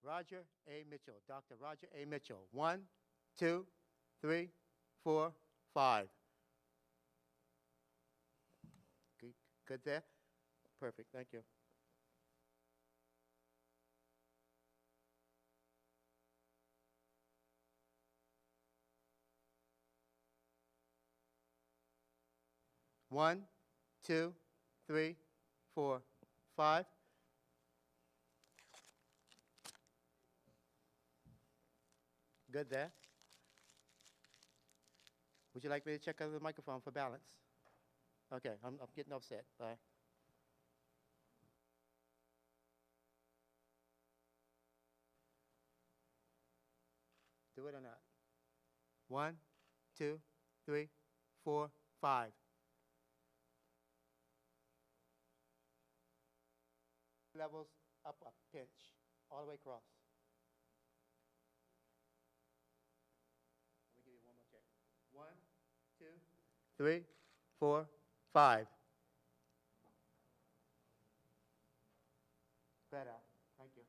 Roger A. Mitchell. Dr. Roger A. Mitchell. 1, 2, 3, 4, 5. Good there? Perfect. Thank you. One, 2, 3, 4, 5. Good there. Would you like me to check out the microphone for balance? Okay, I'm getting offset. Bye. Do it or not? 1, 2, 3, 4, 5. Levels up, pinch, all the way across. Let me give you one more check. 1, 2, 3, 4, 5. Better. Thank you.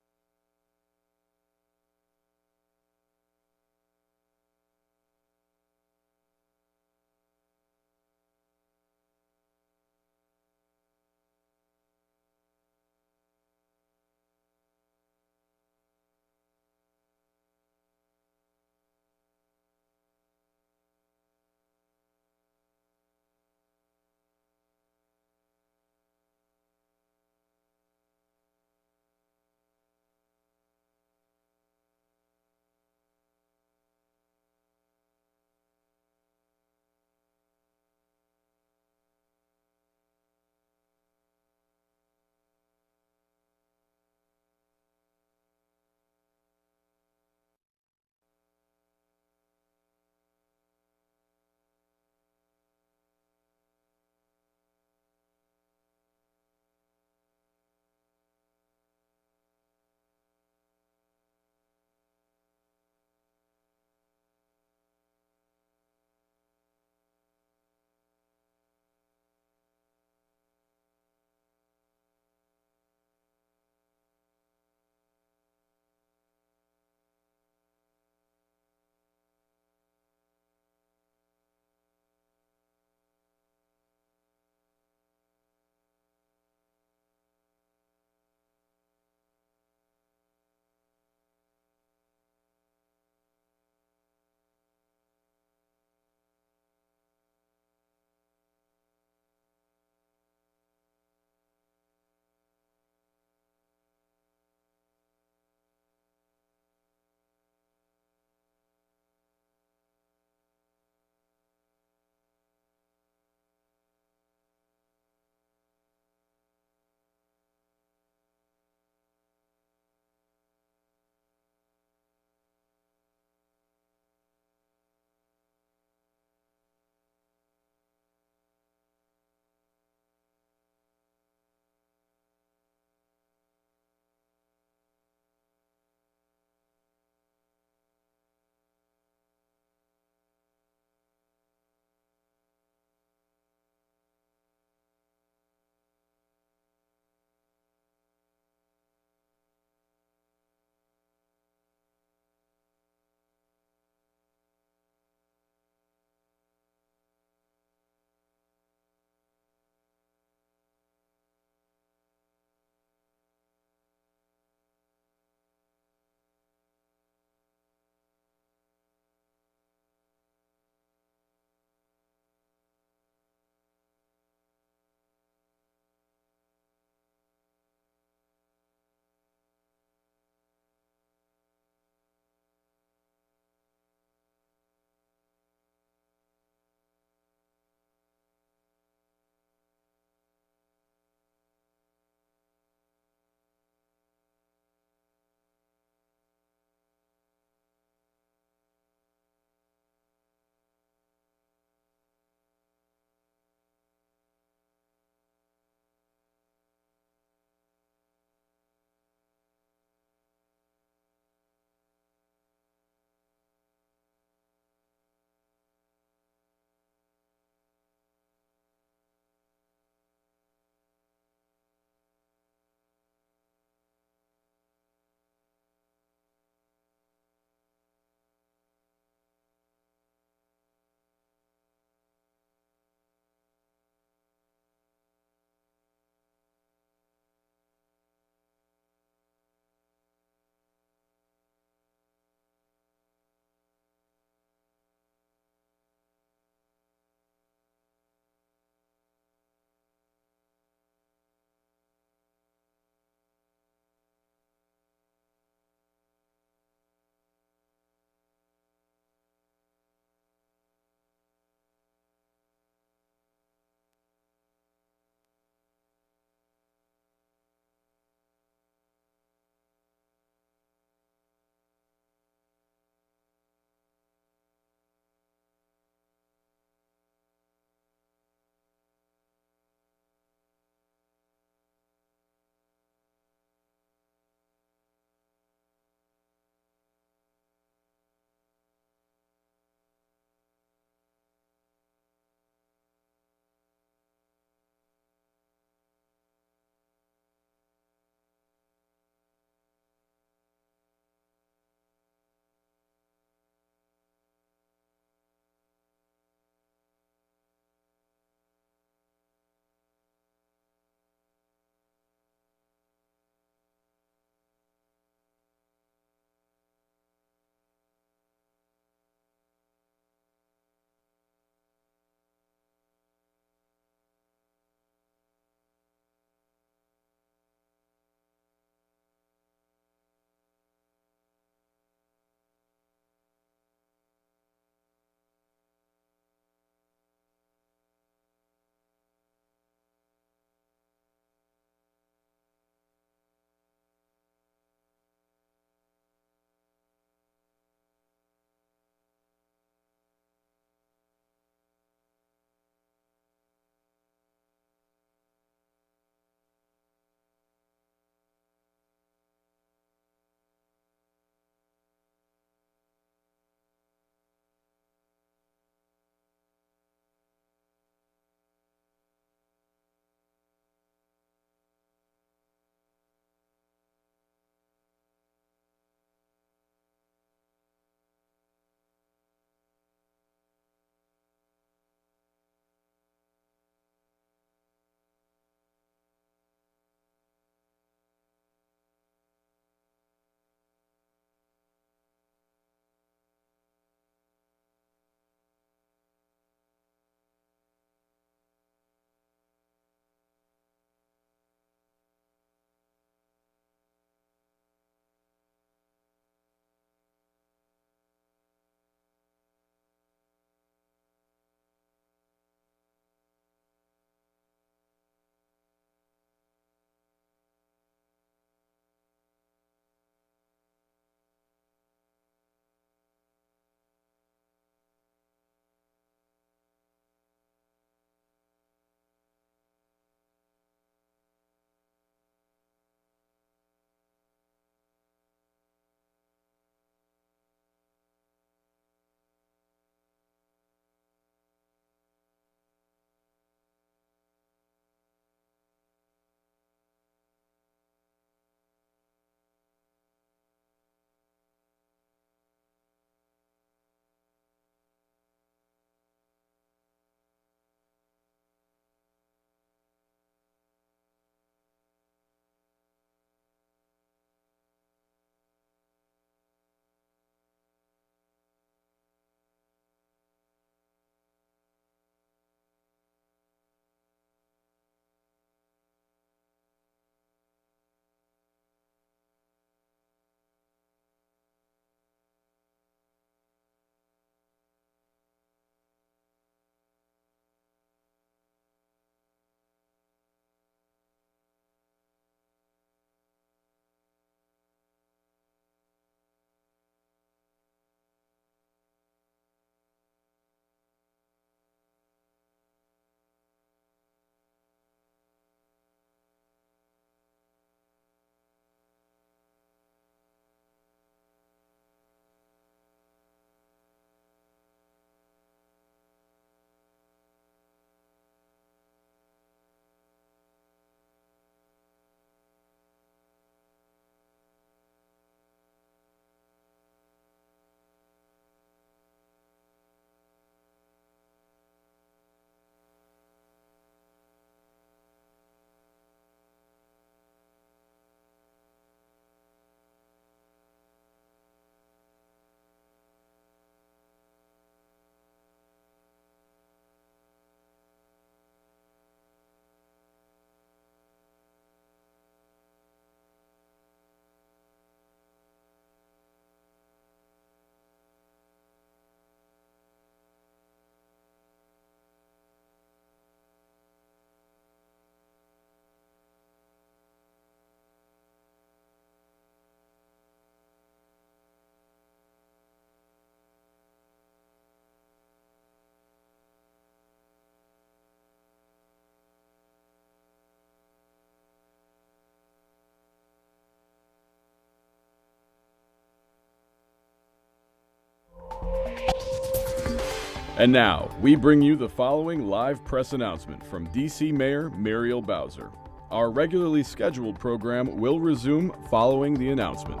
And now, we bring you the following live press announcement from D.C. Mayor Muriel Bowser. Our regularly scheduled program will resume following the announcement.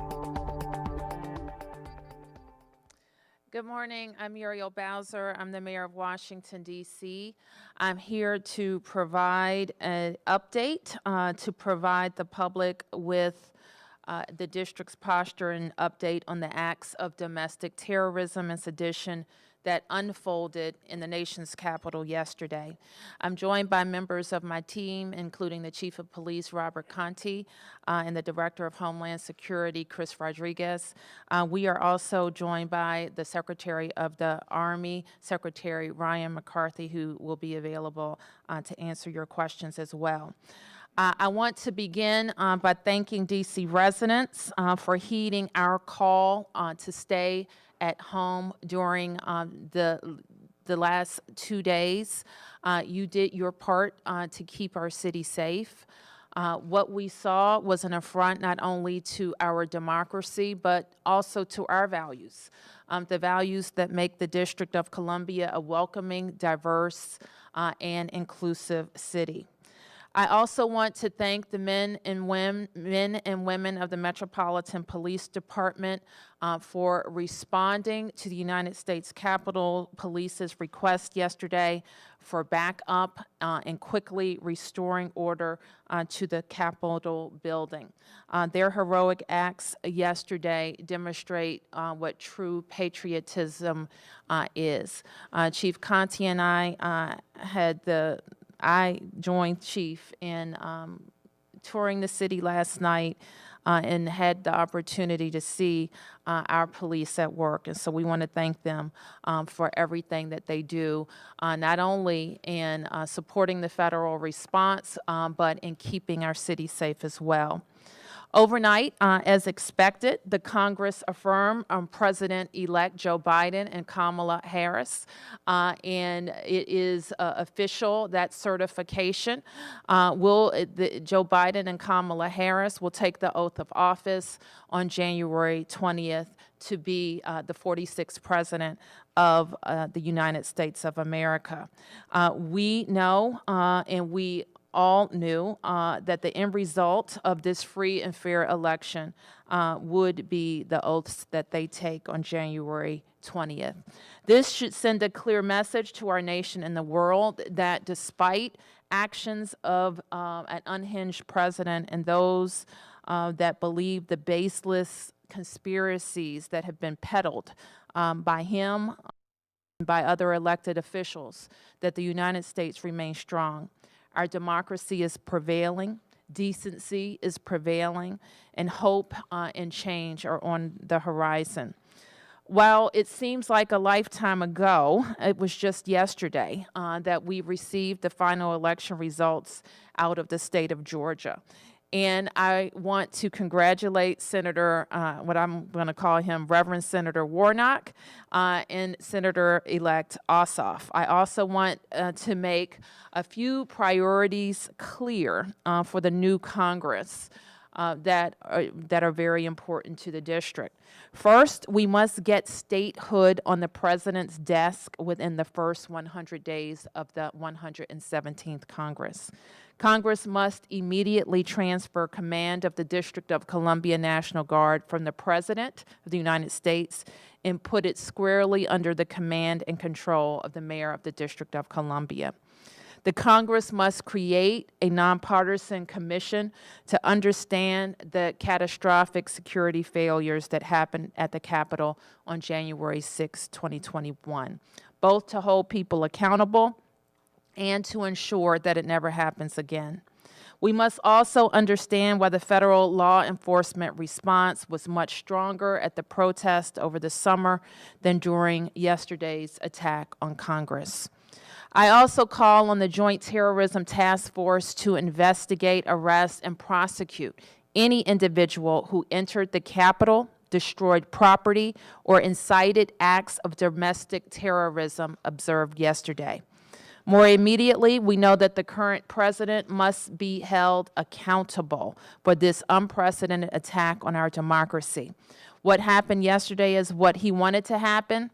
Good morning. I'm Muriel Bowser. I'm the mayor of Washington, D.C. I'm here to provide an update, to provide the public with the district's posture and update on the acts of domestic terrorism and sedition that unfolded in the nation's capital yesterday. I'm joined by members of my team, including the Chief of Police, Robert Conti, and the Director of Homeland Security, Chris Rodriguez. We are also joined by the Secretary of the Army, Secretary Ryan McCarthy, who will be available to answer your questions as well. I want to begin by thanking D.C. residents for heeding our call to stay at home during the last 2 days. You did your part to keep our city safe. What we saw was an affront not only to our democracy, but also to our values, the values that make the District of Columbia a welcoming, diverse, and inclusive city. I also want to thank the men and women of the Metropolitan Police Department for responding to the United States Capitol Police's request yesterday for backup and quickly restoring order to the Capitol building. Their heroic acts yesterday demonstrate what true patriotism is. Chief Conti and I joined Chief in touring the city last night and had the opportunity to see our police at work. And so we want to thank them for everything that they do, not only in supporting the federal response, but in keeping our city safe as well. Overnight, as expected, the Congress affirmed President-elect Joe Biden and Kamala Harris, and it is official, that certification. Joe Biden and Kamala Harris will take the oath of office on January 20th to be the 46th president of the United States of America. We know and we all knew that the end result of this free and fair election would be the oaths that they take on January 20th. This should send a clear message to our nation and the world that despite actions of an unhinged president and those that believe the baseless conspiracies that have been peddled by him and by other elected officials, that the United States remains strong. Our democracy is prevailing, decency is prevailing, and hope and change are on the horizon. While it seems like a lifetime ago, it was just yesterday that we received the final election results out of the state of Georgia. And I want to congratulate Senator, what I'm going to call him, Reverend Senator Warnock and Senator-elect Ossoff. I also want to make a few priorities clear for the new Congress that are very important to the district. First, we must get statehood on the president's desk within the first 100 days of the 117th Congress. Congress must immediately transfer command of the District of Columbia National Guard from the President of the United States and put it squarely under the command and control of the Mayor of the District of Columbia. The Congress must create a nonpartisan commission to understand the catastrophic security failures that happened at the Capitol on January 6, 2021, both to hold people accountable and to ensure that it never happens again. We must also understand why the federal law enforcement response was much stronger at the protest over the summer than during yesterday's attack on Congress. I also call on the Joint Terrorism Task Force to investigate, arrest, and prosecute any individual who entered the Capitol, destroyed property, or incited acts of domestic terrorism observed yesterday. More immediately, we know that the current president must be held accountable for this unprecedented attack on our democracy. What happened yesterday is what he wanted to happen,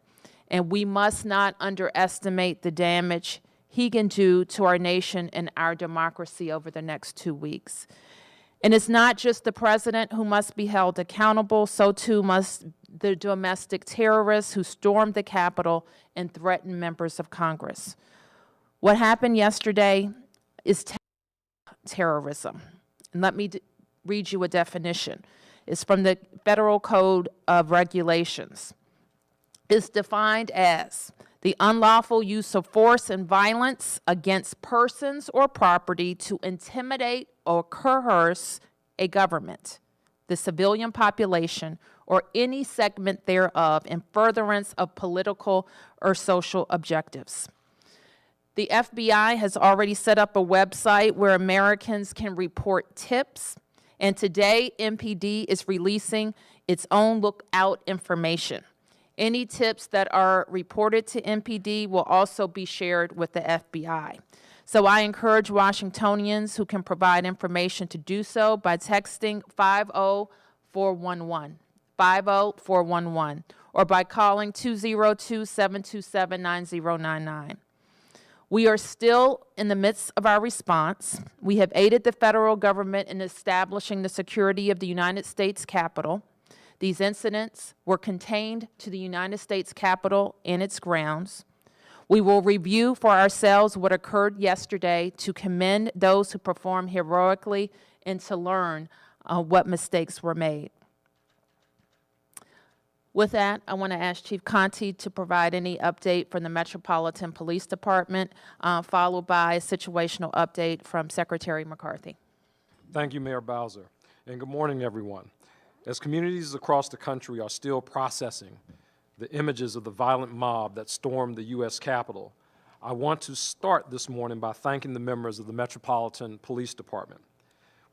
and we must not underestimate the damage he can do to our nation and our democracy over the next 2 weeks. And it's not just the president who must be held accountable, so too must the domestic terrorists who stormed the Capitol and threatened members of Congress. What happened yesterday is terrorism. And let me read you a definition. It's from the Federal Code of Regulations. It's defined as the unlawful use of force and violence against persons or property to intimidate or coerce a government, the civilian population, or any segment thereof in furtherance of political or social objectives. The FBI has already set up a website where Americans can report tips, and today MPD is releasing its own lookout information. Any tips that are reported to MPD will also be shared with the FBI. So I encourage Washingtonians who can provide information to do so by texting 50411, 50411, or by calling 202-727-9099. We are still in the midst of our response. We have aided the federal government in establishing the security of the United States Capitol. These incidents were contained to the United States Capitol and its grounds. We will review for ourselves what occurred yesterday to commend those who performed heroically and to learn what mistakes were made. With that, I want to ask Chief Conti to provide any update from the Metropolitan Police Department, followed by a situational update from Secretary McCarthy. Thank you, Mayor Bowser, and good morning, everyone. As communities across the country are still processing the images of the violent mob that stormed the U.S. Capitol, I want to start this morning by thanking the members of the Metropolitan Police Department.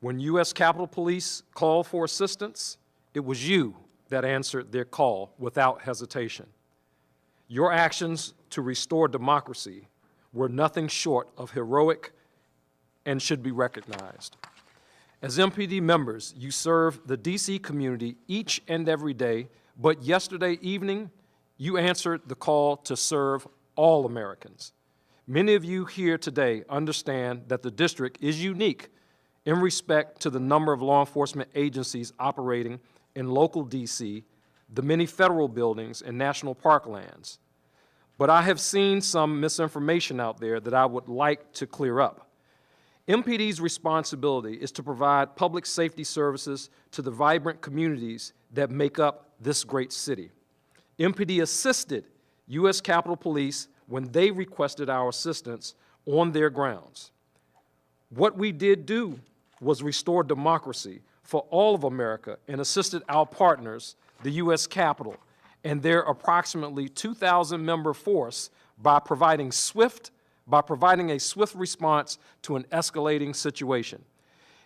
When U.S. Capitol Police called for assistance, it was you that answered their call without hesitation. Your actions to restore democracy were nothing short of heroic and should be recognized. As MPD members, you serve the D.C. community each and every day, but yesterday evening, you answered the call to serve all Americans. Many of you here today understand that the district is unique in respect to the number of law enforcement agencies operating in local D.C., the many federal buildings and national park lands. But I have seen some misinformation out there that I would like to clear up. MPD's responsibility is to provide public safety services to the vibrant communities that make up this great city. MPD assisted U.S. Capitol Police when they requested our assistance on their grounds. What we did do was restore democracy for all of America and assisted our partners, the U.S. Capitol, and their approximately 2,000-member force by providing a swift response to an escalating situation.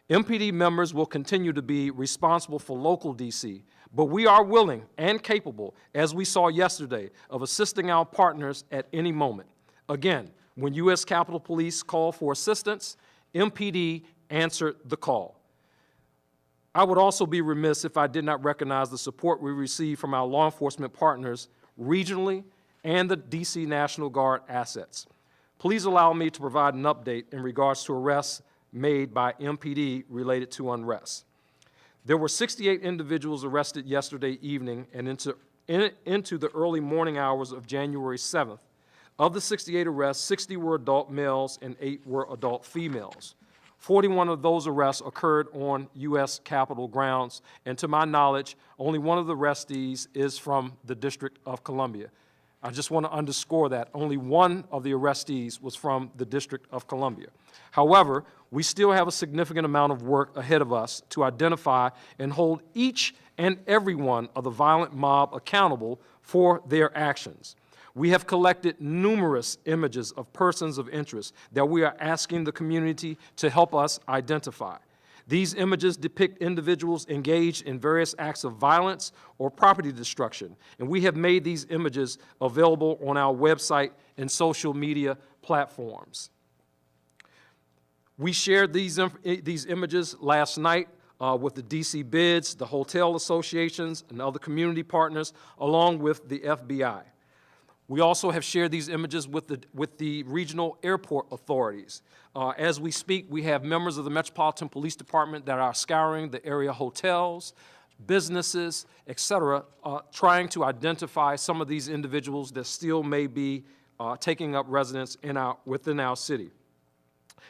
MPD members will continue to be responsible for local D.C., but we are willing and capable, as we saw yesterday, of assisting our partners at any moment. Again, when U.S. Capitol Police called for assistance, MPD answered the call. I would also be remiss if I did not recognize the support we receive from our law enforcement partners regionally and the D.C. National Guard assets. Please allow me to provide an update in regards to arrests made by MPD related to unrest. There were 68 individuals arrested yesterday evening and into the early morning hours of January 7th. Of the 68 arrests, 60 were adult males and 8 were adult females. 41 of those arrests occurred on U.S. Capitol grounds, and to my knowledge, only one of the arrestees is from the District of Columbia. I just want to underscore that. Only one of the arrestees was from the District of Columbia. However, we still have a significant amount of work ahead of us to identify and hold each and every one of the violent mob accountable for their actions. We have collected numerous images of persons of interest that we are asking the community to help us identify. These images depict individuals engaged in various acts of violence or property destruction, and we have made these images available on our website and social media platforms. We shared these images last night with the DC Bids, the hotel associations, and other community partners, along with the FBI. We also have shared these images with the regional airport authorities. As we speak, we have members of the Metropolitan Police Department that are scouring the area hotels, businesses, et cetera, trying to identify some of these individuals that still may be taking up residence within our city.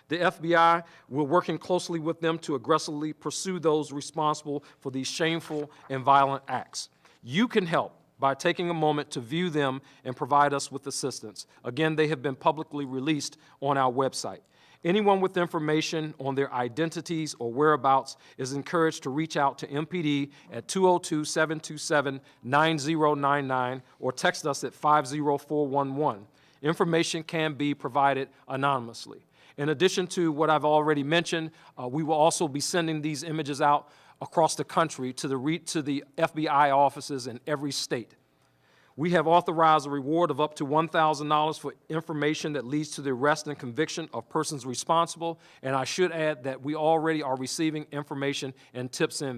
The FBI, we're working closely with them to aggressively pursue those responsible for these shameful and violent acts. You can help by taking a moment to view them and provide us with assistance. Again, they have been publicly released on our website. Anyone with information on their identities or whereabouts is encouraged to reach out to MPD at 202-727-9099 or text us at 50411. Information can be provided anonymously. In addition to what I've already mentioned, we will also be sending these images out across the country to the FBI offices in every state. We have authorized a reward of up to $1,000 for information that leads to the arrest and conviction of persons responsible, and I should add that we already are receiving information and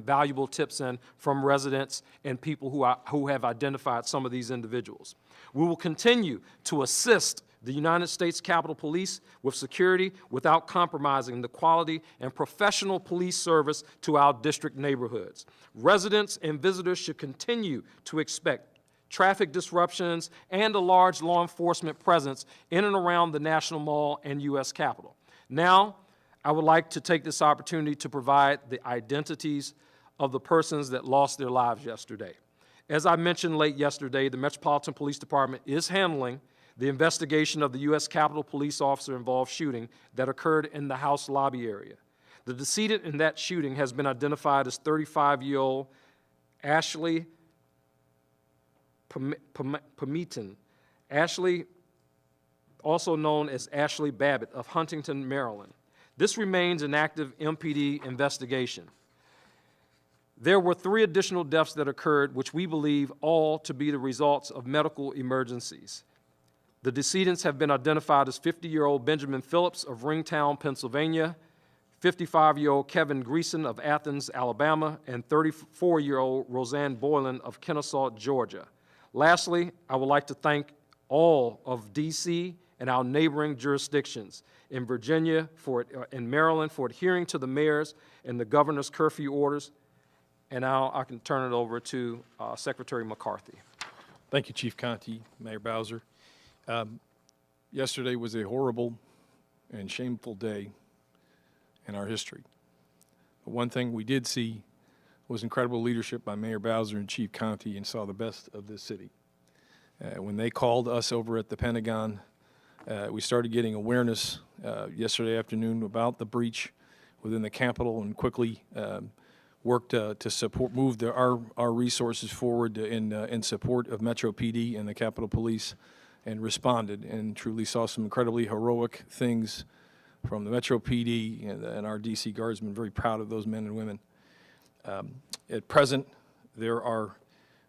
valuable tips from residents and people who have identified some of these individuals. We will continue to assist the United States Capitol Police with security without compromising the quality and professional police service to our district neighborhoods. Residents and visitors should continue to expect traffic disruptions and a large law enforcement presence in and around the National Mall and U.S. Capitol. Now, I would like to take this opportunity to provide the identities of the persons that lost their lives yesterday. As I mentioned late yesterday, the Metropolitan Police Department is handling the investigation of the U.S. Capitol Police officer-involved shooting that occurred in the House lobby area. The decedent in that shooting has been identified as 35-year-old Ashley Pameton. Ashley, also known as Ashley Babbitt of Huntington, Maryland. This remains an active MPD investigation. There were 3 additional deaths that occurred, which we believe all to be the results of medical emergencies. The decedents have been identified as 50-year-old Benjamin Phillips of Ringtown, Pennsylvania, 55-year-old Kevin Greason of Athens, Alabama, and 34-year-old Roseanne Boylan of Kennesaw, Georgia. Lastly, I would like to thank all of D.C. and our neighboring jurisdictions in Virginia, in Maryland, for adhering to the mayor's and the governor's curfew orders. And now I can turn it over to Secretary McCarthy. Thank you, Chief Conte, Mayor Bowser. Yesterday was a horrible and shameful day in our history. But one thing we did see was incredible leadership by Mayor Bowser and Chief Conte, and saw the best of this city. When they called us over at the Pentagon, we started getting awareness yesterday afternoon about the breach within the Capitol, and quickly worked to move our resources forward in support of Metro PD and the Capitol Police, and responded, and truly saw some incredibly heroic things from the Metro PD and our DC Guardsmen. Very proud of those men and women. At present, the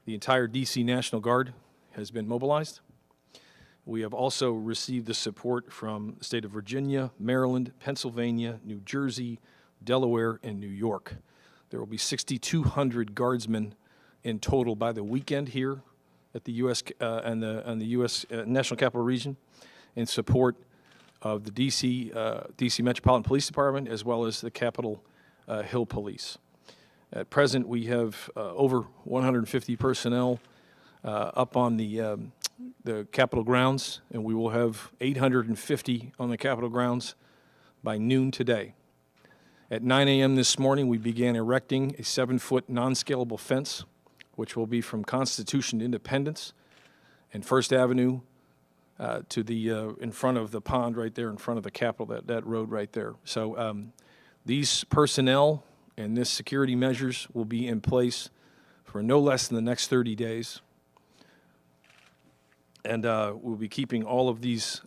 entire DC National Guard has been mobilized. We have also received the support from the state of Virginia, Maryland, Pennsylvania, New Jersey, Delaware, and New York. There will be 6,200 Guardsmen in total by the weekend here at the U.S. and the U.S. National Capital Region, in support of the DC Metropolitan Police Department, as well as the Capitol Hill Police. At present, we have over 150 personnel up on the Capitol grounds, and we will have 850 on the Capitol grounds by noon today. At 9 a.m. this morning, we began erecting a 7-foot non-scalable fence, which will be from Constitution to Independence and First Avenue to the in front of the pond right there in front of the Capitol, that road right there. So these personnel and this security measures will be in place for no less than the next 30 days. And we'll be keeping all of these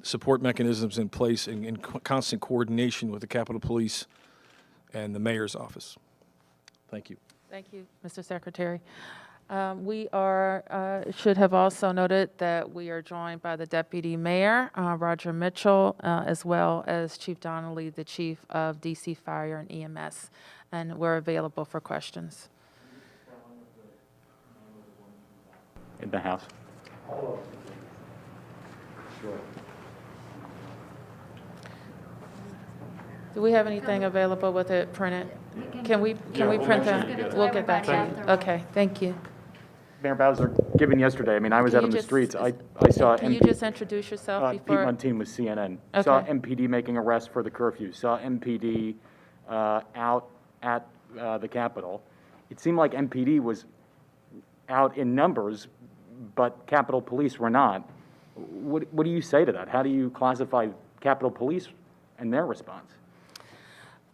support mechanisms in place in constant coordination with the Capitol Police and the Mayor's office. Thank you. Thank you, Mr. Secretary. We should have also noted that we are joined by the Deputy Mayor, Roger Mitchell, as well as Chief Donnelly, the Chief of DC Fire and EMS, and we're available for questions. In the House. Do we have anything available with it printed? Can we print that? We'll get that to you. Okay, thank you. Mayor Bowser, given yesterday, I mean, I was Can out you on the just- streets. I saw Can you MP just introduce yourself Pete before? Montine with CNN. Saw Okay. MPD making arrests for the curfew. Saw MPD out at the Capitol. It seemed like MPD was out in numbers, but Capitol Police were not. What do you say to that? How do you classify Capitol Police and their response?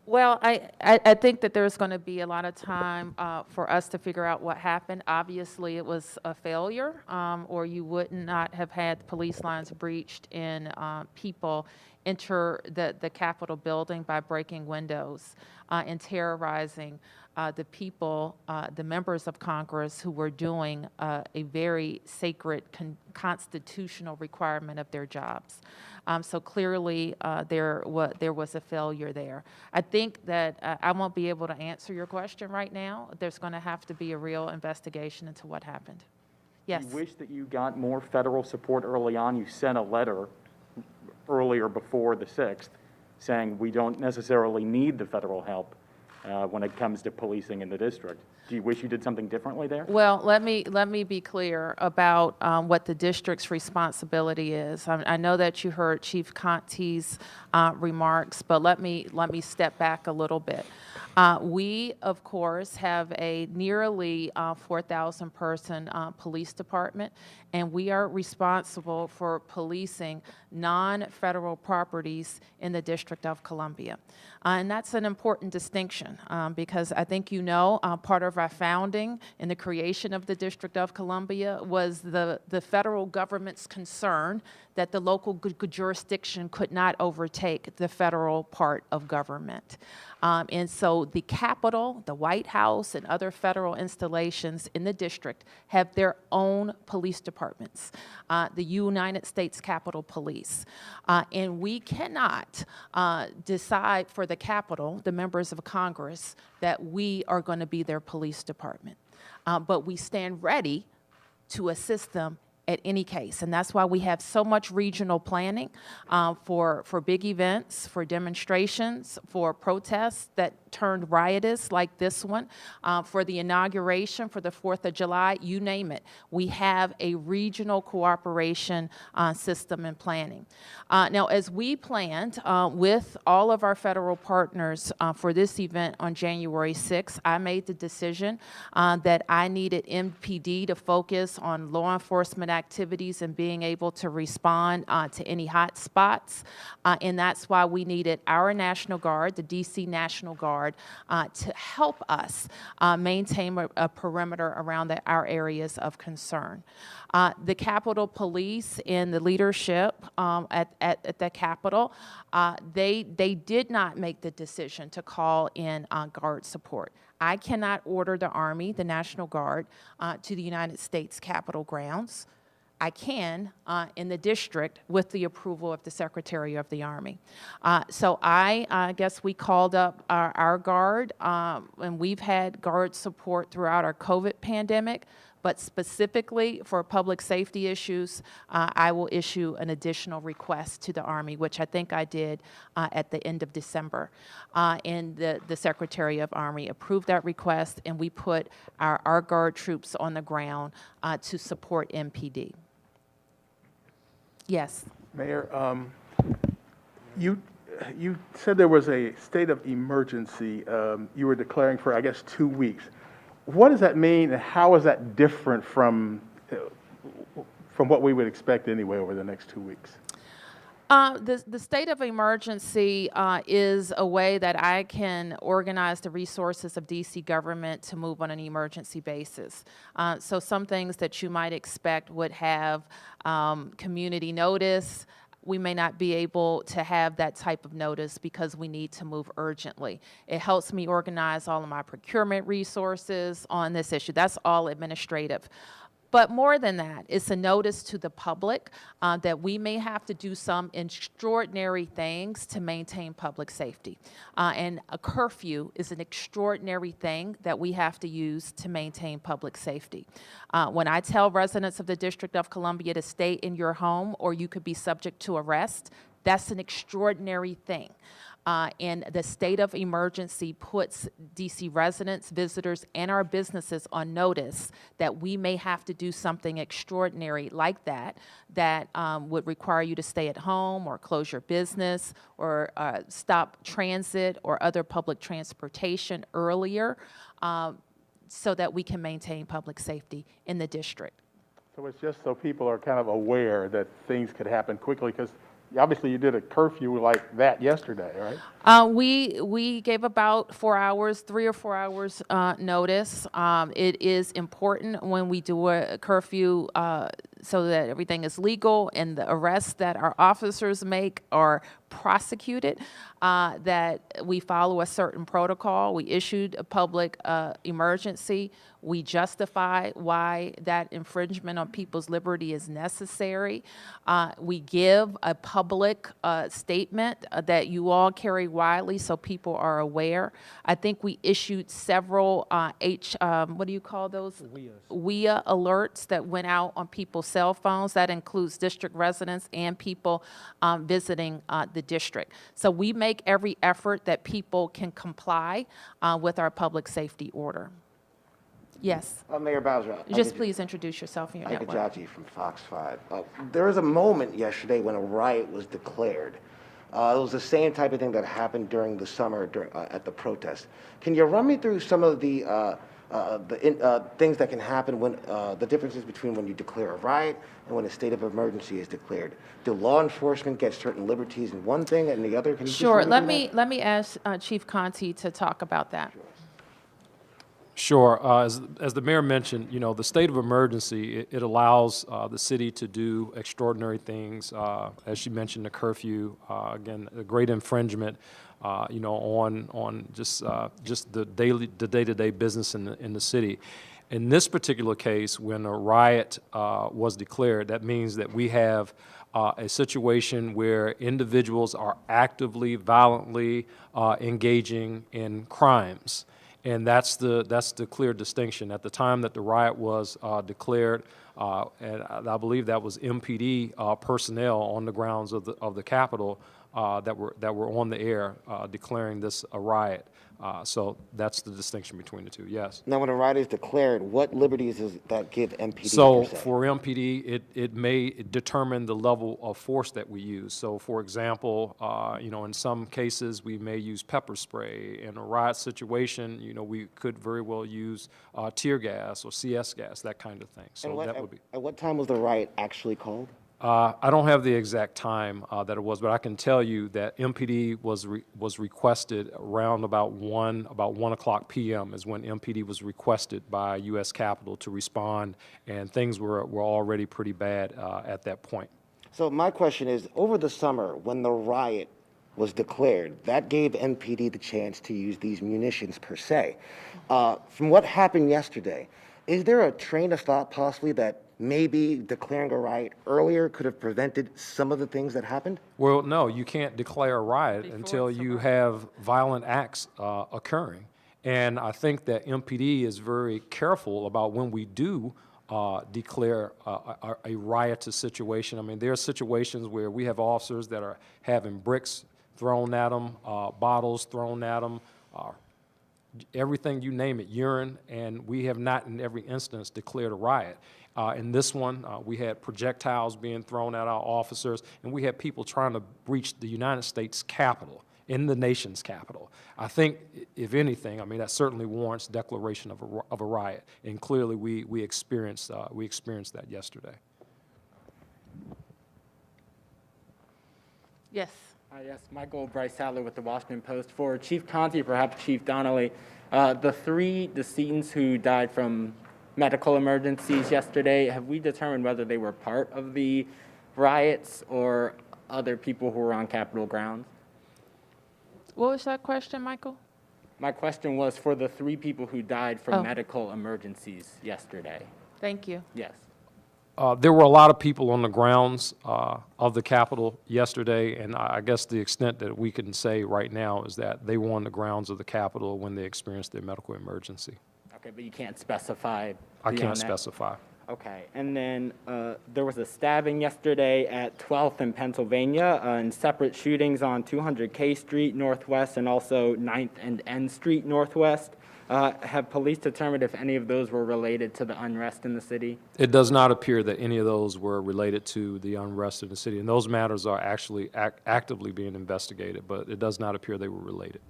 Well, I think that there's going to be a lot of time for us to figure out what happened. Obviously, it was a failure, or you would not have had police lines breached and people enter the Capitol building by breaking windows and terrorizing the people, the members of Congress who were doing a very sacred constitutional requirement of their jobs. So clearly, there was a failure there. I think that I won't be able to answer your question right now. There's going to have to be a real investigation into what happened. Yes. You wish that you got more federal support early on. You sent a letter earlier before the 6th saying we don't necessarily need the federal help when it comes to policing in the district. Do you wish you did something differently there? Well, let me be clear about what the district's responsibility is. I know that you heard Chief Conte's remarks, but let me step back a little bit. We, of course, have a nearly 4,000 person police department, and we are responsible for policing non-federal properties in the District of Columbia. And that's an important distinction because I think you know part of our founding and the creation of the District of Columbia was the federal government's concern that the local jurisdiction could not overtake the federal part of government. And so the Capitol, the White House, and other federal installations in the district have their own police departments, the United States Capitol Police. And we cannot decide for the Capitol, the members of Congress, that we are going to be their police department. But we stand ready to assist them at any case. And that's why we have so much regional planning for big events, for demonstrations, for protests that turned riotous like this one, for the inauguration, for the 4th of July, you name it. We have a regional cooperation system and planning. Now, as we planned with all of our federal partners for this event on January 6th, I made the decision that I needed MPD to focus on law enforcement activities and being able to respond to any hot spots. And that's why we needed our National Guard, the DC National Guard, to help us maintain a perimeter around our areas of concern. The Capitol Police and the leadership at the Capitol, they did not make the decision to call in Guard support. I cannot order the Army, the National Guard, to the United States Capitol grounds. I can in the district with the approval of the Secretary of the Army. So I guess we called up our Guard, and we've had Guard support throughout our COVID pandemic, but specifically for public safety issues, I will issue an additional request to the Army, which I think I did at the end of December. And the Secretary of Army approved that request, and we put our Guard troops on the ground to support MPD. Yes. Mayor, you said there was a state of emergency you were declaring for, I guess, 2 weeks. What does that mean, and how is that different from what we would expect anyway over the next 2 weeks? The state of emergency is a way that I can organize the resources of DC government to move on an emergency basis. So some things that you might expect would have community notice, we may not be able to have that type of notice because we need to move urgently. It helps me organize all of my procurement resources on this issue. That's all administrative. But more than that, it's a notice to the public that we may have to do some extraordinary things to maintain public safety. And a curfew is an extraordinary thing that we have to use to maintain public safety. When I tell residents of the District of Columbia to stay in your home or you could be subject to arrest, that's an extraordinary thing. And the state of emergency puts DC residents, visitors, and our businesses on notice that we may have to do something extraordinary like that, that would require you to stay at home or close your business or stop transit or other public transportation earlier so that we can maintain public safety in the district. So it's just so people are kind of aware that things could happen quickly, because obviously you did a curfew like that yesterday, right? We gave about 4 hours, 3 or 4 hours notice. It is important when we do a curfew so that everything is legal and the arrests that our officers make are prosecuted, that we follow a certain protocol. We issued a public emergency. We justify why that infringement on people's liberty is necessary. We give a public statement that you all carry widely so people are aware. I think we issued several what do you call those? WIA alerts that went out on people's cell phones. That includes district residents and people visiting the district. So we make every effort that people can comply with our public safety order. Yes. Mayor Bowser. Just please introduce yourself and your Ike network. Ajaji from Fox 5. There was a moment yesterday when a riot was declared. It was the same type of thing that happened during the summer at the protest. Can you run me through some of the things that can happen when the differences between when you declare a riot and when a state of emergency is declared? Do law enforcement get certain liberties in one thing and the other? Can you Sure. just Let me ask Chief Conti to talk about that. Sure. As the mayor mentioned, you know, the state of emergency, it allows the city to do extraordinary things. As she mentioned, the curfew, again, a great infringement, you know, on just the day-to-day business in the city. In this particular case, when a riot was declared, that means that we have a situation where individuals are actively, violently engaging in crimes. And that's the clear distinction. At the time that the riot was declared, and I believe that was MPD personnel on the grounds of the Capitol that were on the air declaring this a riot. So that's the distinction between the two. Yes. Now, when a riot is declared, what liberties does that give MPD? So per se? for MPD, it may determine the level of force that we use. So for example, you know, in some cases we may use pepper spray. In a riot situation, you know, we could very well use tear gas or CS gas, that kind of thing. So that would be. At what time was the riot actually called? I don't have the exact time that it was, but I can tell you that MPD was requested around about 1 o'clock p.m. is when MPD was requested by U.S. Capitol to respond, and things were already pretty bad at that point. So my question is, over the summer, when the riot was declared, that gave MPD the chance to use these munitions per se. From what happened yesterday, is there a train of thought possibly that maybe declaring a riot earlier could have prevented some of the things that happened? Well, no, you can't declare a riot until you have violent acts occurring. And I think that MPD is very careful about when we do declare a riotous situation. I mean, there are situations where we have officers that are having bricks thrown at them, bottles thrown at them, everything, you name it, urine, and we have not in every instance declared a riot. In this one, we had projectiles being thrown at our officers, and we had people trying to breach the United States Capitol, in the nation's capital. I think, if anything, I mean, that certainly warrants declaration of a riot, and clearly we experienced that yesterday. Yes. Yes, Michael Bryce Sadler with the Washington Post. For Chief Conti, perhaps Chief Donnelly, the 3 decedents who died from medical emergencies yesterday, have we determined whether they were part of the riots or other people who were on Capitol grounds? What was that question, Michael? My question was for the 3 people who died from medical emergencies yesterday. Thank you. Yes. There were a lot of people on the grounds of the Capitol yesterday, and I guess the extent that we can say right now is that they were on the grounds of the Capitol when they experienced their medical emergency. Okay, but you can't specify I beyond can't that? specify. Okay, and then there was a stabbing yesterday at 12th in Pennsylvania and separate shootings on 200 K Street Northwest and also 9th and N Street Northwest. Have police determined if any of those were related to the unrest in the city? It does not appear that any of those were related to the unrest in the city, and those matters are actually actively being investigated, but it does not appear they were related.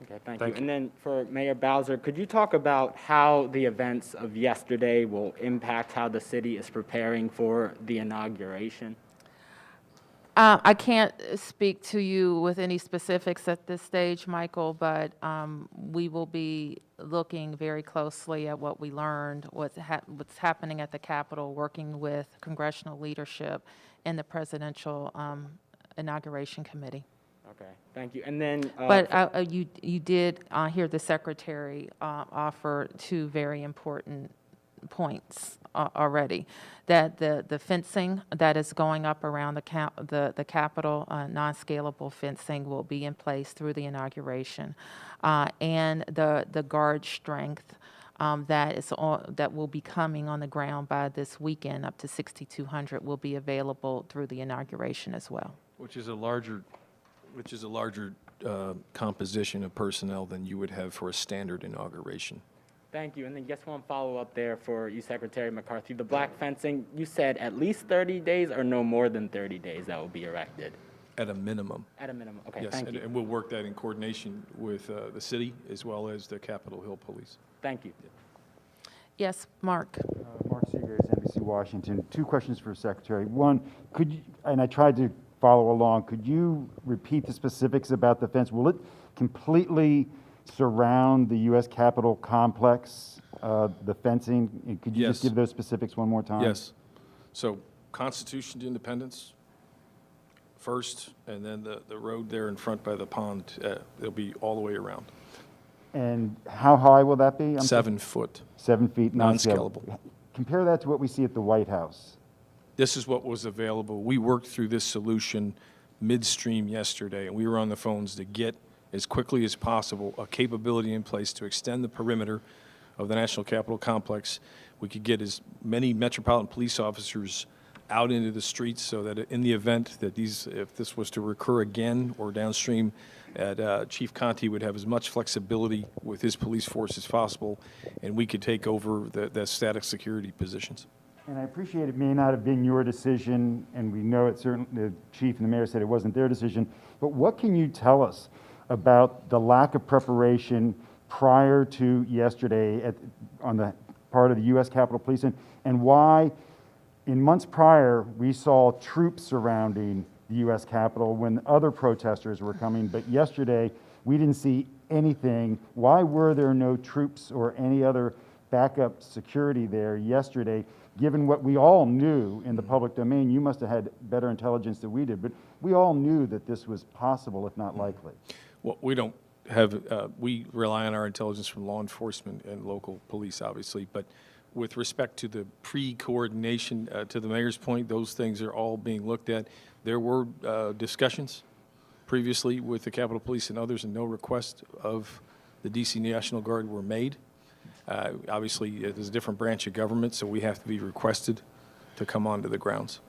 Okay, thank Thank you. you. And then for Mayor Bowser, could you talk about how the events of yesterday will impact how the city is preparing for the inauguration? I can't speak to you with any specifics at this stage, Michael, but we will be looking very closely at what we learned, what's happening at the Capitol, working with congressional leadership and the Presidential Inauguration Committee. Okay, thank you. And then, But you did hear the Secretary offer two very important points already, that the fencing that is going up around the Capitol, non-scalable fencing, will be in place through the inauguration, and the guard strength that will be coming on the ground by this weekend, up to 6,200, will be available through the inauguration as well. Which is a larger composition of personnel than you would have for a standard inauguration. thank you. And then just one follow-up there for you, Secretary McCarthy. The black fencing, you said at least 30 days or no more than 30 days that will be erected? At a minimum. At a minimum. Okay, Yes, thank and, you. and we'll work that in coordination with the city as well as the Capitol Hill Police. Thank you. Yes, Mark. Mark Seagraves, NBC Washington. Two questions for Secretary. One, could you, and I tried to follow along, could you repeat the specifics about the fence? Will it completely surround the U.S. Capitol complex, the fencing? And could you just Yes. give those specifics one more time? Yes. So Constitution to Independence first, and then the road there in front by the pond, it'll be all the way around. And how high will that be? 7 foot. 7 feet, Non-scalable. Compare that to what we see at the White House. This is what was available. We worked through this solution midstream yesterday, and we were on the phones to get, as quickly as possible, a capability in place to extend the perimeter of the National Capitol Complex. We could get as many Metropolitan police officers out into the streets so that in the event that if this was to recur again or downstream, Chief Conte would have as much flexibility with his police force as possible, and we could take over the static security positions. And I appreciate it may not have been your decision, and we know it certainly, the chief and the mayor said it wasn't their decision, but what can you tell us about the lack of preparation prior to yesterday on the part of the U.S. Capitol Police, and why in months prior we saw troops surrounding the U.S. Capitol when other protesters were coming, but yesterday we didn't see anything. Why were there no troops or any other backup security there yesterday, given what we all knew in the public domain? You must have had better intelligence than we did, but we all knew that this was possible, if not likely. Well, we don't have, we rely on our intelligence from law enforcement and local police, obviously, but with respect to the pre-coordination, to the mayor's point, those things are all being looked at. There were discussions previously with the Capitol Police and others, and no request of the DC National Guard were made. Obviously, it is a different branch of government, so we have to be requested to come onto the grounds.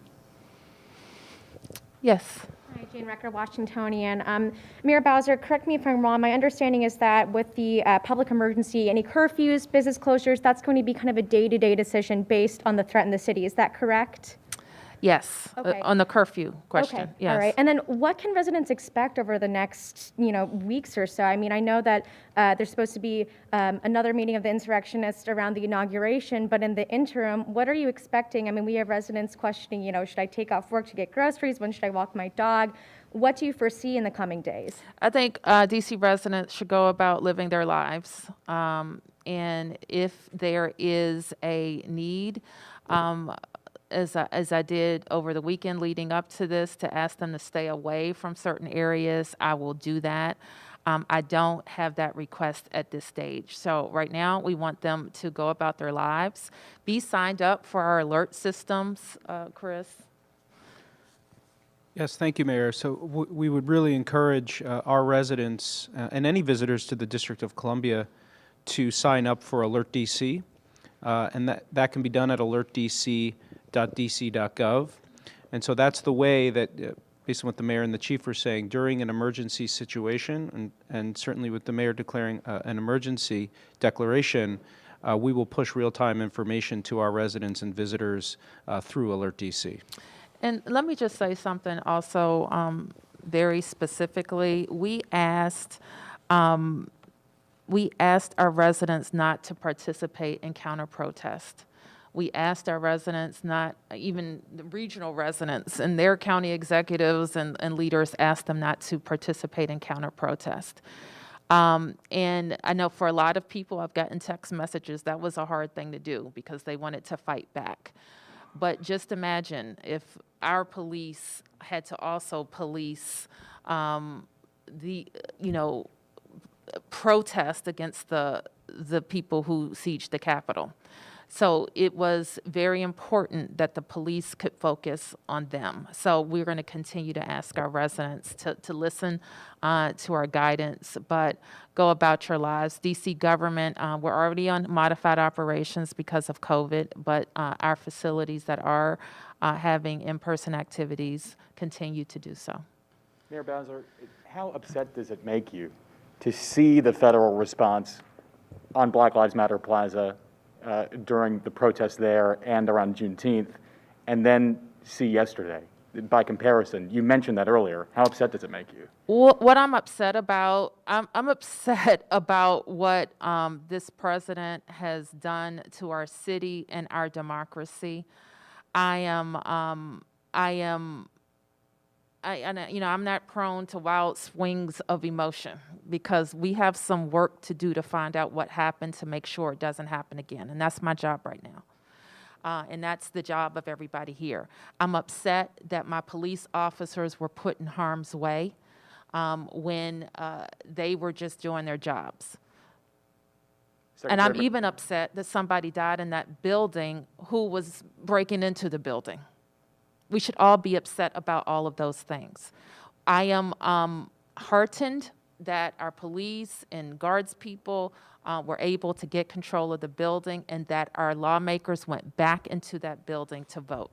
Yes. Hi, Jane Recker, Washingtonian. Mayor Bowser, correct me if I'm wrong. My understanding is that with the public emergency, any curfews, business closures, that's going to be kind of a day-to-day decision based on the threat in the city. Is that correct? Yes, Okay. on the curfew question, Okay, yes. all right. And then what can residents expect over the next, weeks or so? I mean, I know that there's supposed to be another meeting of the insurrectionists around the inauguration, but in the interim, what are you expecting? I mean, we have residents questioning, should I take off work to get groceries? When should I walk my dog? What do you foresee in the coming days? I think DC residents should go about living their lives. And if there is a need, as I did over the weekend leading up to this, to ask them to stay away from certain areas, I will do that. I don't have that request at this stage. So right now, we want them to go about their lives, be signed up for our alert systems, Chris. Yes, thank you, Mayor. So we would really encourage our residents and any visitors to the District of Columbia to sign up for Alert DC, and that can be done at alertdc.dc.gov. And so that's the way that, based on what the mayor and the chief were saying, during an emergency situation, and certainly with the mayor declaring an emergency declaration, we will push real-time information to our residents and visitors through Alert DC. And let me just say something also very specifically. We asked our residents not to participate in counter-protest. We asked our residents, not even the regional residents, and their county executives and leaders asked them not to participate in counter-protest. And I know for a lot of people, I've gotten text messages, that was a hard thing to do because they wanted to fight back. But just imagine if our police had to also police protest against the people who sieged the Capitol. So it was very important that the police could focus on them. So we're going to continue to ask our residents to listen to our guidance, but go about your lives. DC government, we're already on modified operations because of COVID, but our facilities that are having in-person activities continue to do so. Mayor Bowser, how upset does it make you to see the federal response on Black Lives Matter Plaza during the protests there and around Juneteenth, and then see yesterday? By comparison, you mentioned that earlier. How upset does it make you? What I'm upset about, I'm upset about what this president has done to our city and our democracy. I'm not prone to wild swings of emotion because we have some work to do to find out what happened to make sure it doesn't happen again. And that's my job right now. And that's the job of everybody here. I'm upset that my police officers were put in harm's way when they were just doing their jobs. And I'm even upset that somebody died in that building who was breaking into the building. We should all be upset about all of those things. I am heartened that our police and guards people were able to get control of the building and that our lawmakers went back into that building to vote.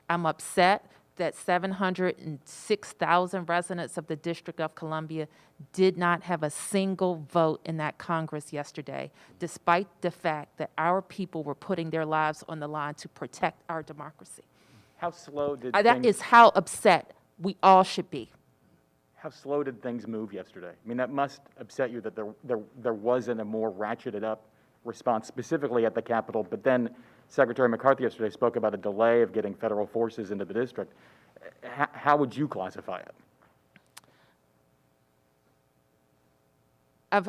I'm upset that 706,000 residents of the District of Columbia did not have a single vote in that Congress yesterday, despite the fact that our people were putting their lives on the line to protect our democracy. How slow did That is how upset we all should be. How slow did things move yesterday? I mean, that must upset you that there wasn't a more ratcheted up response, specifically at the Capitol. But then Secretary McCarthy yesterday spoke about a delay of getting federal forces into the district. How would you classify it?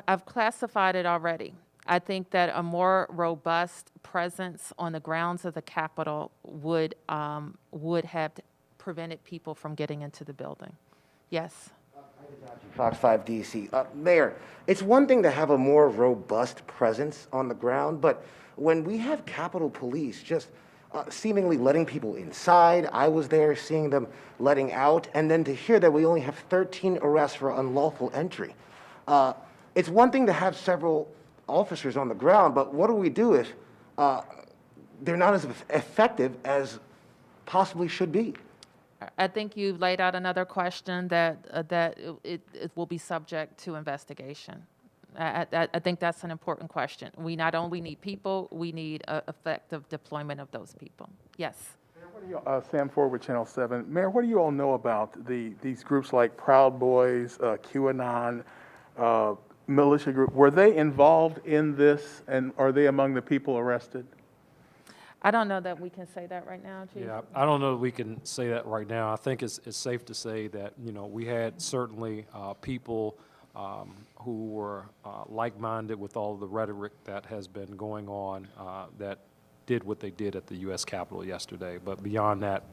I've classified it already. I think that a more robust presence on the grounds of the Capitol would have prevented people from getting into the building. Yes. Fox 5 DC. Mayor, it's one thing to have a more robust presence on the ground, but when we have Capitol Police just seemingly letting people inside, I was there seeing them letting out, and then to hear that we only have 13 arrests for unlawful entry. It's one thing to have several officers on the ground, but what do we do if they're not as effective as possibly should be? I think you've laid out another question that it will be subject to investigation. I think that's an important question. We not only need people, we need effective deployment of those people. Yes. Mayor, Sam Ford with Channel 7. Mayor, what do you all know about these groups like Proud Boys, QAnon, militia group? Were they involved in this, and are they among the people arrested? I don't know that we can say that right now, Chief. Yeah, I don't know that we can say that right now. I think it's safe to say that, we had certainly people who were like-minded with all the rhetoric that has been going on that did what they did at the U.S. Capitol yesterday. But beyond that,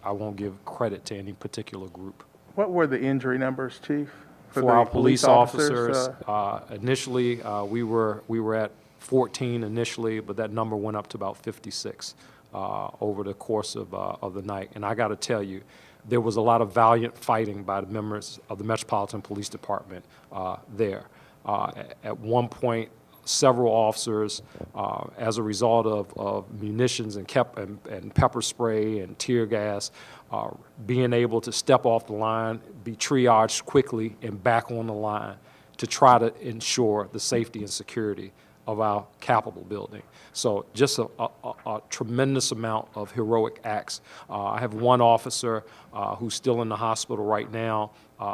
I won't give credit to any particular group. What were the injury numbers, Chief, For For our the police police officers, officers, initially, we were at 14 initially, but that number went up to about 56 over the course of the night. And I got to tell you, there was a lot of valiant fighting by the members of the Metropolitan Police Department there. At one point, several officers, as a result of munitions and pepper spray and tear gas, being able to step off the line, be triaged quickly and back on the line to try to ensure the safety and security of our Capitol building. So just a tremendous amount of heroic acts. I have one officer who's still in the hospital right now.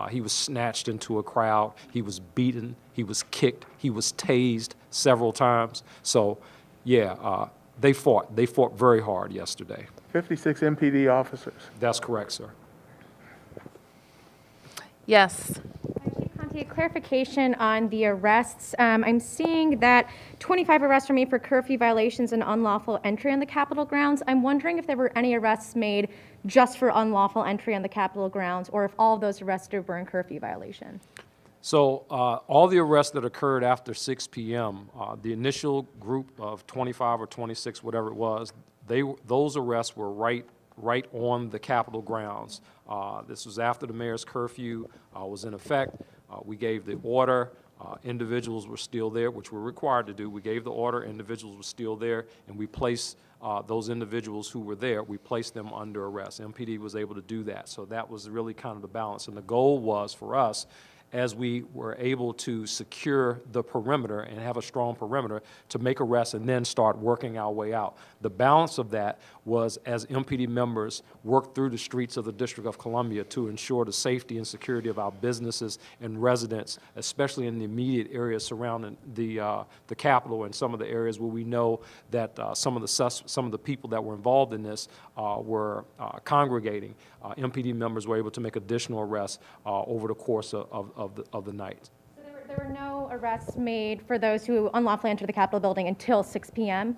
He was snatched into a crowd. He was beaten. He was kicked. He was tased several times. So, yeah, they fought. They fought very hard yesterday. 56 MPD officers. That's correct, sir. Yes. Chief Conti, a clarification on the arrests. I'm seeing that 25 arrests were made for curfew violations and unlawful entry on the Capitol grounds. I'm wondering if there were any arrests made just for unlawful entry on the Capitol grounds, or if all of those arrests were in curfew violation. So all the arrests that occurred after 6 p.m., the initial group of 25 or 26, whatever it was, those arrests were right on the Capitol grounds. This was after the mayor's curfew was in effect. We gave the order. Individuals were still there, which we're required to do. We gave the order. Individuals were still there, and we placed those individuals who were there, we placed them under arrest. MPD was able to do that. So that was really kind of the balance. And the goal was for us, as we were able to secure the perimeter and have a strong perimeter, to make arrests and then start working our way out. The balance of that was as MPD members worked through the streets of the District of Columbia to ensure the safety and security of our businesses and residents, especially in the immediate areas surrounding the Capitol and some of the areas where we know that some of the people that were involved in this were congregating. MPD members were able to make additional arrests over the course of the night. So there were no arrests made for those who unlawfully entered the Capitol building until 6 p.m.?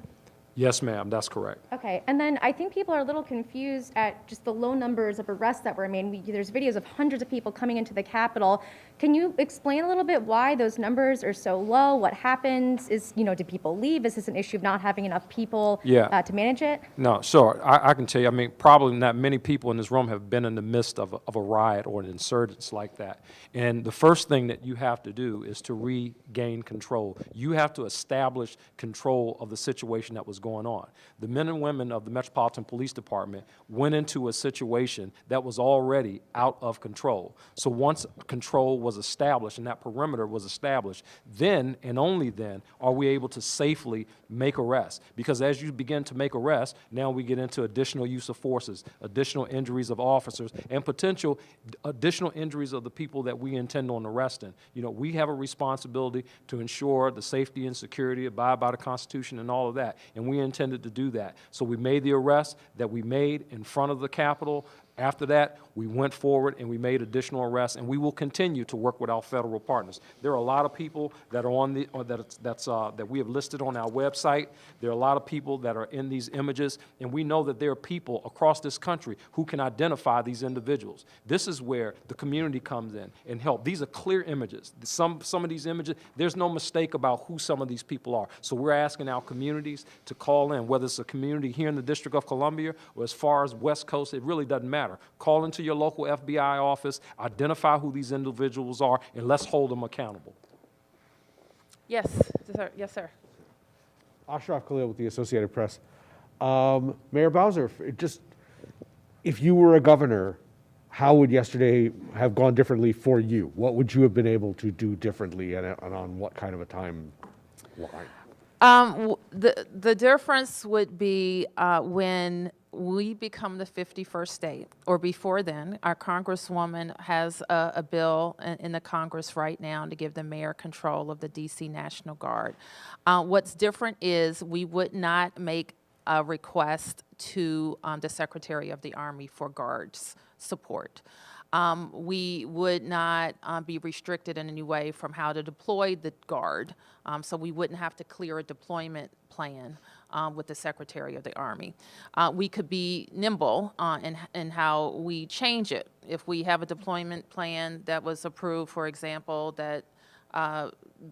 Yes, ma'am, that's correct. Okay, and then I think people are a little confused at just the low numbers of arrests that were made. There's videos of hundreds of people coming into the Capitol. Can you explain a little bit why those numbers are so low? What happens? Did people leave? Is this an issue of not having enough people to manage it? No, sure. I can tell you, I mean, probably not many people in this room have been in the midst of a riot or an insurgence like that. And the first thing that you have to do is to regain control. You have to establish control of the situation that was going on. The men and women of the Metropolitan Police Department went into a situation that was already out of control. So once control was established and that perimeter was established, then and only then are we able to safely make arrests. Because as you begin to make arrests, now we get into additional use of forces, additional injuries of officers, and potential additional injuries of the people that we intend on arresting. We have a responsibility to ensure the safety and security, abide by the Constitution and all of that, and we intended to do that. So we made the arrests that we made in front of the Capitol. After that, we went forward and we made additional arrests, and we will continue to work with our federal partners. There are a lot of people that are on that we have listed on our website. There are a lot of people that are in these images, and we know that there are people across this country who can identify these individuals. This is where the community comes in and help. These are clear images. Some of these images, there's no mistake about who some of these people are. So we're asking our communities to call in, whether it's a community here in the District of Columbia or as far as West Coast, it really doesn't matter. Call into your local FBI office, identify who these individuals are, and let's hold them accountable. Yes, sir. Yes, sir. Ashraf Khalil with the Associated Press. Mayor Bowser, if you were a governor, how would yesterday have gone differently for you? What would you have been able to do differently, and on what kind of a timeline? The difference would be when we become the 51st state, or before then. Our Congresswoman has a bill in the Congress right now to give the mayor control of the D.C. National Guard. What's different is we would not make a request to the Secretary of the Army for guards support. We would not be restricted in any way from how to deploy the guard, so we wouldn't have to clear a deployment plan with the Secretary of the Army. We could be nimble in how we change it. If we have a deployment plan that was approved, for example, that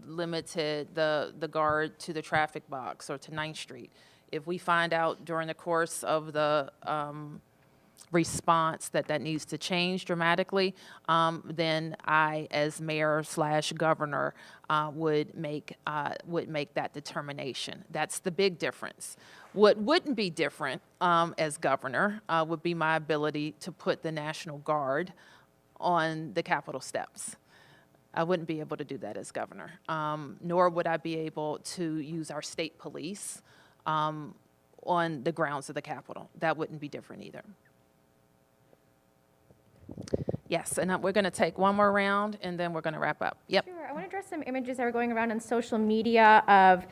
limited the guard to the traffic box or to 9th Street. If we find out during the course of the response that needs to change dramatically, then I, as mayor/governor, would make that determination. That's the big difference. What wouldn't be different as governor would be my ability to put the National Guard on the Capitol steps. I wouldn't be able to do that as governor, nor would I be able to use our state police on the grounds of the Capitol. That wouldn't be different either. Yes, and we're going to take one more round, and then we're going to wrap up. Yep. Sure. I want to address some images that were going around on social media of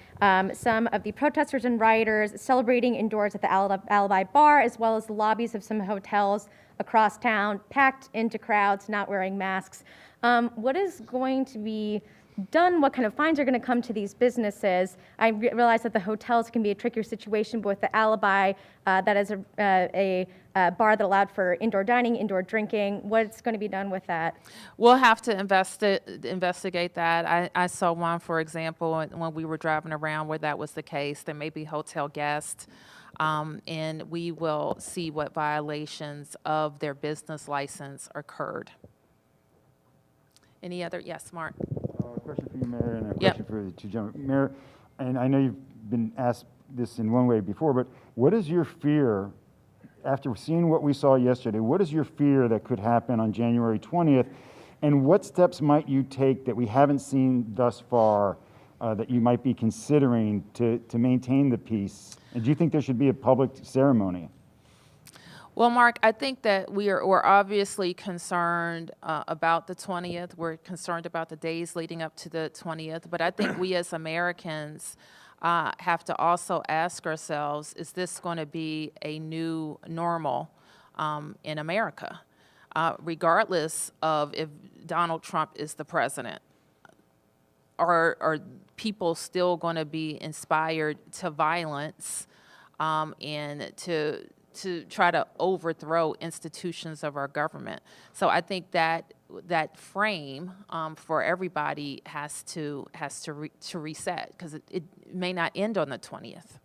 some of the protesters and rioters celebrating indoors at the Alibi Bar, as well as the lobbies of some hotels across town, packed into crowds, not wearing masks. What is going to be done? What kind of fines are going to come to these businesses? I realize that the hotels can be a trickier situation, but with the Alibi, that is a bar that allowed for indoor dining, indoor drinking. What's going to be done with that? We'll have to investigate that. I saw one, for example, when we were driving around where that was the case. There may be hotel guests, and we will see what violations of their business license occurred. Any other? Yes, Mark. A question for you, Mayor, and a Yep. question for the two gentlemen. Mayor, and I know you've been asked this in one way before, but what is your fear, after seeing what we saw yesterday, what is your fear that could happen on January 20th, and what steps might you take that we haven't seen thus far that you might be considering to maintain the peace? And do you think there should be a public ceremony? Well, Mark, I think that we're obviously concerned about the 20th. We're concerned about the days leading up to the 20th. But I think we as Americans have to also ask ourselves, is this going to be a new normal in America? Regardless of if Donald Trump is the president, are people still going to be inspired to violence and to try to overthrow institutions of our government? So I think that frame for everybody has to reset, because it may not end on the 20th.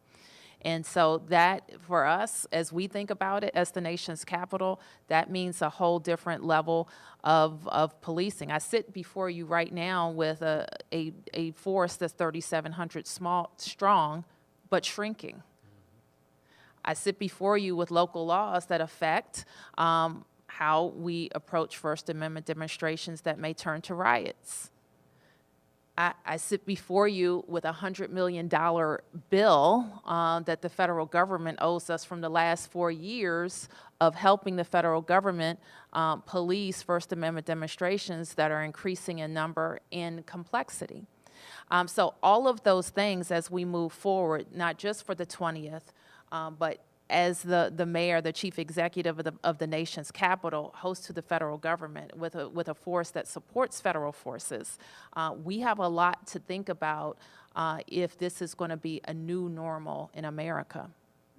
And so that, for us, as we think about it as the nation's capital, that means a whole different level of policing. I sit before you right now with a force that's 3,700 strong, but shrinking. I sit before you with local laws that affect how we approach First Amendment demonstrations that may turn to riots. I sit before you with a $100 million bill that the federal government owes us from the last 4 years of helping the federal government police First Amendment demonstrations that are increasing in number and complexity. So all of those things, as we move forward, not just for the 20th, but as the mayor, the chief executive of the nation's capital, host to the federal government with a force that supports federal forces, we have a lot to think about if this is going to be a new normal in America.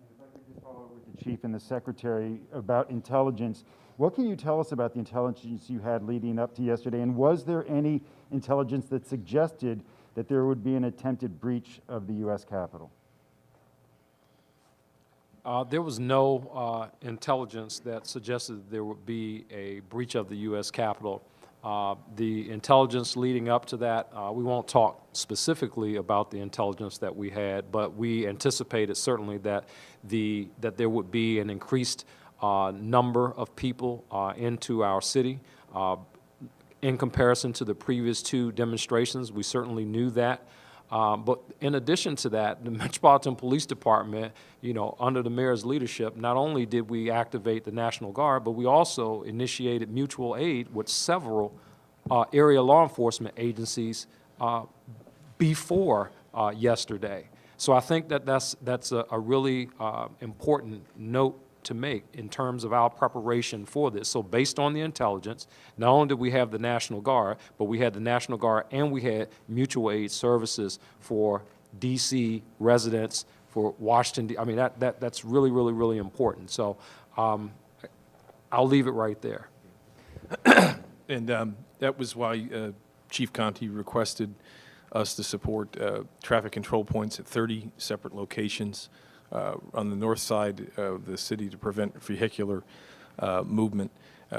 If I could just follow up with the chief and the secretary about intelligence. What can you tell us about the intelligence you had leading up to yesterday? And was there any intelligence that suggested that there would be an attempted breach of the U.S. Capitol? There was no intelligence that suggested there would be a breach of the U.S. Capitol. The intelligence leading up to that, we won't talk specifically about the intelligence that we had, but we anticipated certainly that there would be an increased number of people into our city. In comparison to the previous two demonstrations, we certainly knew that. But in addition to that, the Metropolitan Police Department, under the mayor's leadership, not only did we activate the National Guard, but we also initiated mutual aid with several area law enforcement agencies before yesterday. So I think that's a really important note to make in terms of our preparation for this. So based on the intelligence, not only did we have the National Guard, but we had the National Guard and we had mutual aid services for D.C. residents, for Washington. I mean, that's really, really, really important. So I'll leave it right there. And that was why Chief Conte requested us to support traffic control points at 30 separate locations on the north side of the city to prevent vehicular movement.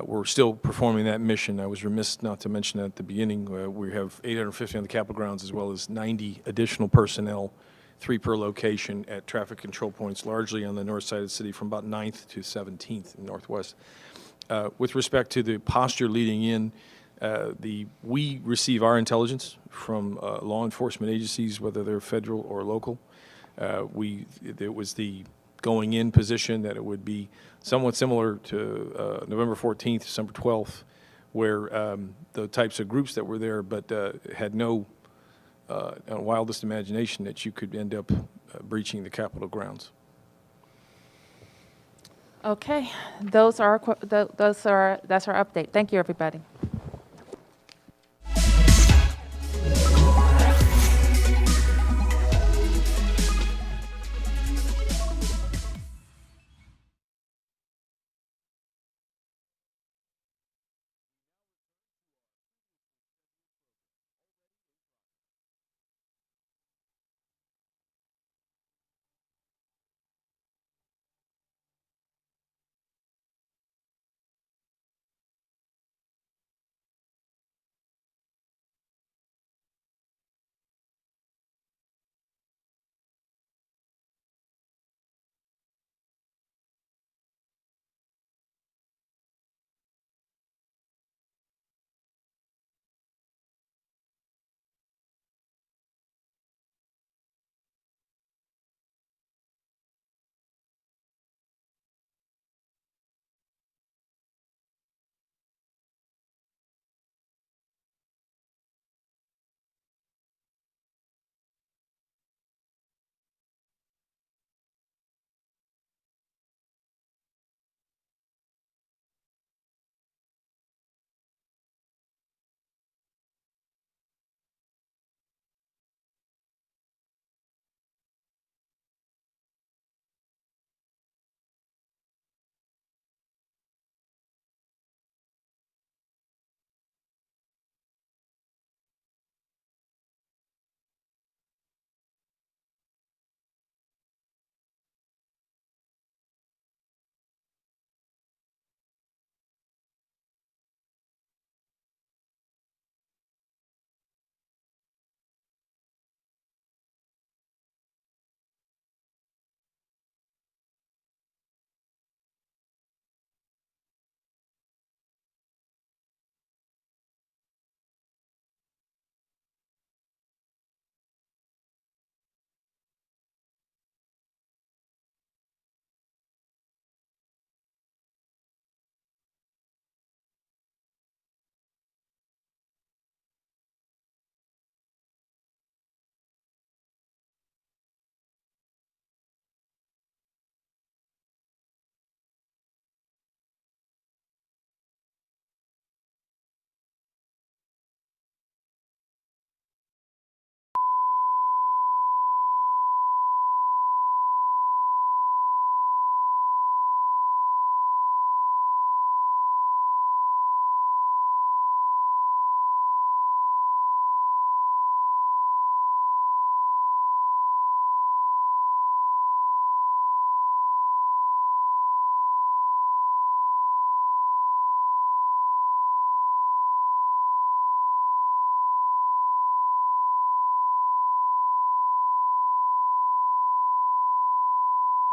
We're still performing that mission. I was remiss not to mention at the beginning, we have 850 on the Capitol grounds as well as 90 additional personnel, 3 per location at traffic control points, largely on the north side of the city from about 9th to 17th in Northwest. With respect to the posture leading in, we receive our intelligence from law enforcement agencies, whether they're federal or local. It was the going in position that it would be somewhat similar to November 14th, December 12th, where the types of groups that were there, but had no wildest imagination that you could end up breaching the Capitol grounds. Okay, that's our update. Thank you, everybody.